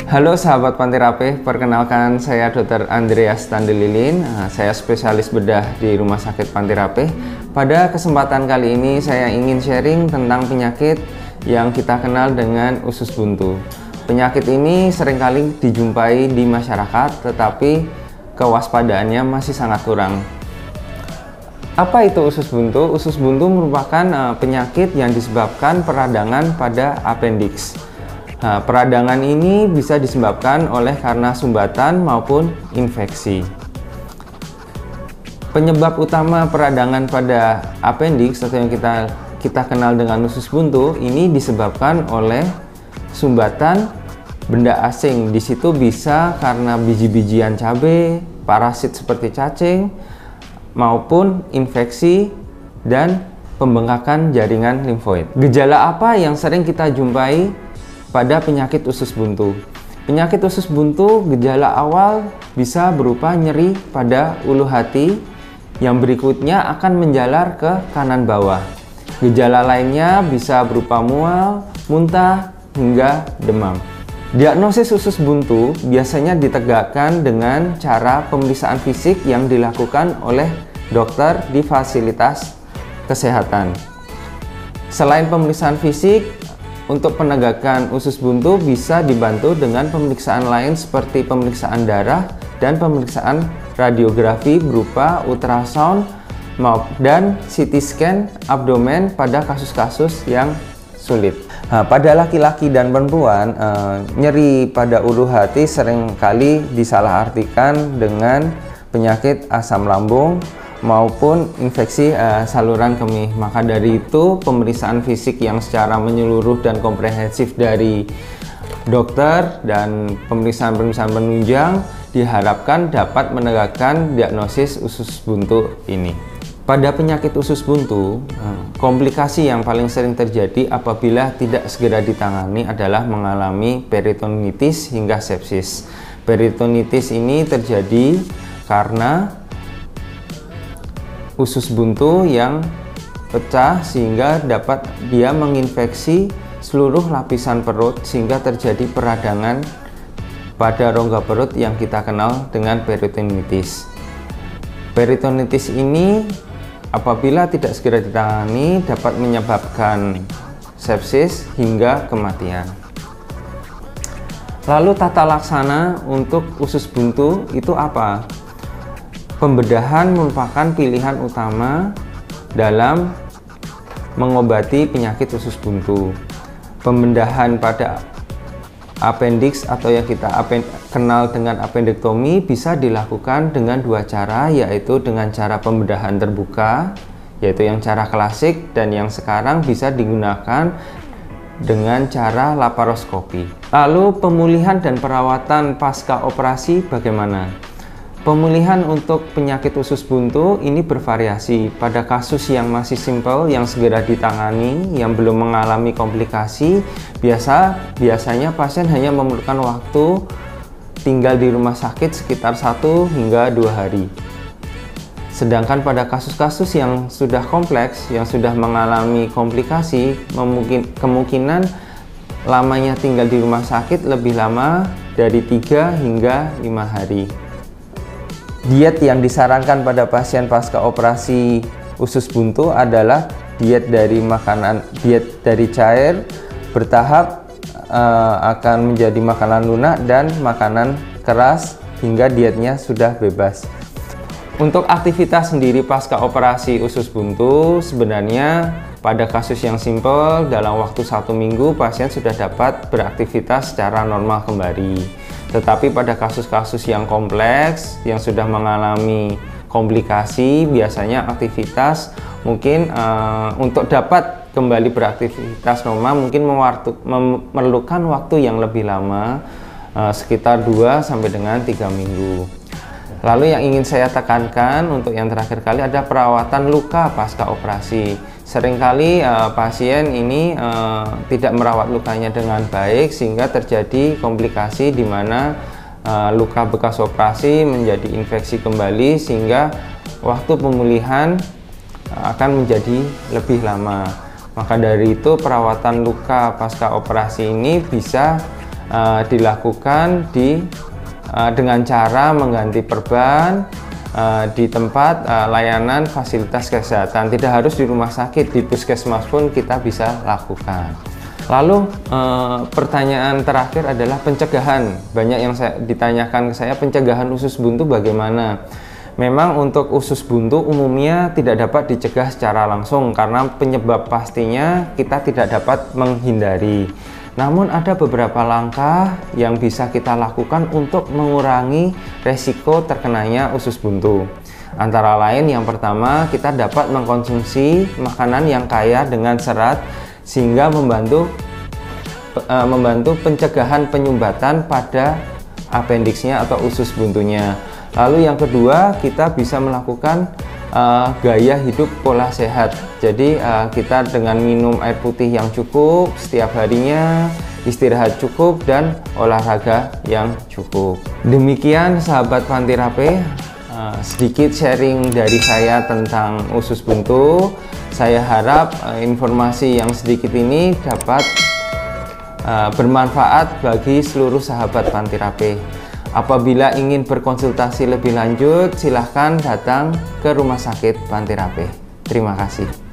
Halo sahabat Panti Rapih, perkenalkan saya Dr. Andreas Tandelilin. Saya spesialis bedah di Rumah Sakit Panti Rapih. Pada kesempatan kali ini saya ingin sharing tentang penyakit yang kita kenal dengan usus buntu. Penyakit ini seringkali dijumpai di masyarakat, tetapi kewaspadaannya masih sangat kurang. Apa itu usus buntu? Usus buntu merupakan penyakit yang disebabkan peradangan pada appendix. Peradangan ini bisa disebabkan oleh karena sumbatan maupun infeksi. Penyebab utama peradangan pada appendix atau yang kita kenal dengan usus buntu ini disebabkan oleh sumbatan benda asing. Di situ bisa karena biji-bijian cabai, parasit seperti cacing, maupun infeksi dan pembengkakan jaringan limfoid. Gejala apa yang sering kita jumpai pada penyakit usus buntu? Penyakit usus buntu gejala awal bisa berupa nyeri pada ulu hati yang berikutnya akan menjalar ke kanan bawah. Gejala lainnya bisa berupa mual, muntah, hingga demam. Diagnosis usus buntu biasanya ditegakkan dengan cara pemeriksaan fisik yang dilakukan oleh dokter di fasilitas kesehatan. Selain pemeriksaan fisik, untuk penegakan usus buntu bisa dibantu dengan pemeriksaan lain seperti pemeriksaan darah dan pemeriksaan radiografi berupa ultrasound dan CT scan abdomen pada kasus-kasus yang sulit. Pada laki-laki dan perempuan, nyeri pada ulu hati seringkali disalahartikan dengan penyakit asam lambung maupun infeksi saluran kemih. Maka dari itu pemeriksaan fisik yang secara menyeluruh dan komprehensif dari dokter dan pemeriksaan penunjang diharapkan dapat menegakkan diagnosis usus buntu ini. Pada penyakit usus buntu, komplikasi yang paling sering terjadi apabila tidak segera ditangani adalah mengalami peritonitis hingga sepsis. Peritonitis ini terjadi karena usus buntu yang pecah sehingga dapat dia menginfeksi seluruh lapisan perut sehingga terjadi peradangan pada rongga perut yang kita kenal dengan peritonitis. Peritonitis ini apabila tidak segera ditangani dapat menyebabkan sepsis hingga kematian. Lalu tata laksana untuk usus buntu itu apa? Pembedahan merupakan pilihan utama dalam mengobati penyakit usus buntu. Pembedahan pada appendix atau yang kita kenal dengan appendektomi bisa dilakukan dengan dua cara, yaitu dengan cara pembedahan terbuka, yaitu yang cara klasik, dan yang sekarang bisa digunakan dengan cara laparoskopi. Lalu pemulihan dan perawatan pasca operasi bagaimana? Pemulihan untuk penyakit usus buntu ini bervariasi. Pada kasus yang masih simpel, yang segera ditangani, yang belum mengalami komplikasi, biasanya pasien hanya memerlukan waktu tinggal di rumah sakit sekitar 1 hingga 2 hari. Sedangkan pada kasus-kasus yang sudah kompleks, yang sudah mengalami komplikasi, kemungkinan lamanya tinggal di rumah sakit lebih lama dari 3 hingga 5 hari. Diet yang disarankan pada pasien pasca operasi usus buntu adalah diet dari cair bertahap akan menjadi makanan lunak dan makanan keras hingga dietnya sudah bebas. Untuk aktivitas sendiri pasca operasi usus buntu, sebenarnya pada kasus yang simpel dalam waktu 1 minggu pasien sudah dapat beraktivitas secara normal kembali. Tetapi pada kasus-kasus yang kompleks, yang sudah mengalami komplikasi, biasanya aktivitas mungkin untuk dapat kembali beraktivitas normal mungkin memerlukan waktu yang lebih lama, sekitar 2 sampai dengan 3 minggu. Lalu yang ingin saya tekankan untuk yang terakhir kali ada perawatan luka pasca operasi. Seringkali pasien ini tidak merawat lukanya dengan baik sehingga terjadi komplikasi di mana luka bekas operasi menjadi infeksi kembali sehingga waktu pemulihan akan menjadi lebih lama. Maka dari itu perawatan luka pasca operasi ini bisa dilakukan dengan cara mengganti perban di tempat layanan fasilitas kesehatan. Tidak harus di rumah sakit, di puskesmas pun kita bisa lakukan. Lalu pertanyaan terakhir adalah pencegahan. Banyak yang ditanyakan ke saya, pencegahan usus buntu bagaimana? Memang untuk usus buntu umumnya tidak dapat dicegah secara langsung karena penyebab pastinya kita tidak dapat menghindari. Namun ada beberapa langkah yang bisa kita lakukan untuk mengurangi resiko terkenanya usus buntu. Antara lain yang pertama, kita dapat mengkonsumsi makanan yang kaya dengan serat sehingga membantu pencegahan penyumbatan pada apendiksnya atau usus buntunya. Lalu yang kedua, kita bisa melakukan gaya hidup pola sehat. Jadi kita dengan minum air putih yang cukup setiap harinya, istirahat cukup, dan olahraga yang cukup. Demikian sahabat Pantirape, sedikit sharing dari saya tentang usus buntu. Saya harap informasi yang sedikit ini dapat bermanfaat bagi seluruh sahabat Pantirape. Apabila ingin berkonsultasi lebih lanjut, silahkan datang ke Rumah Sakit Pantirape. Terima kasih.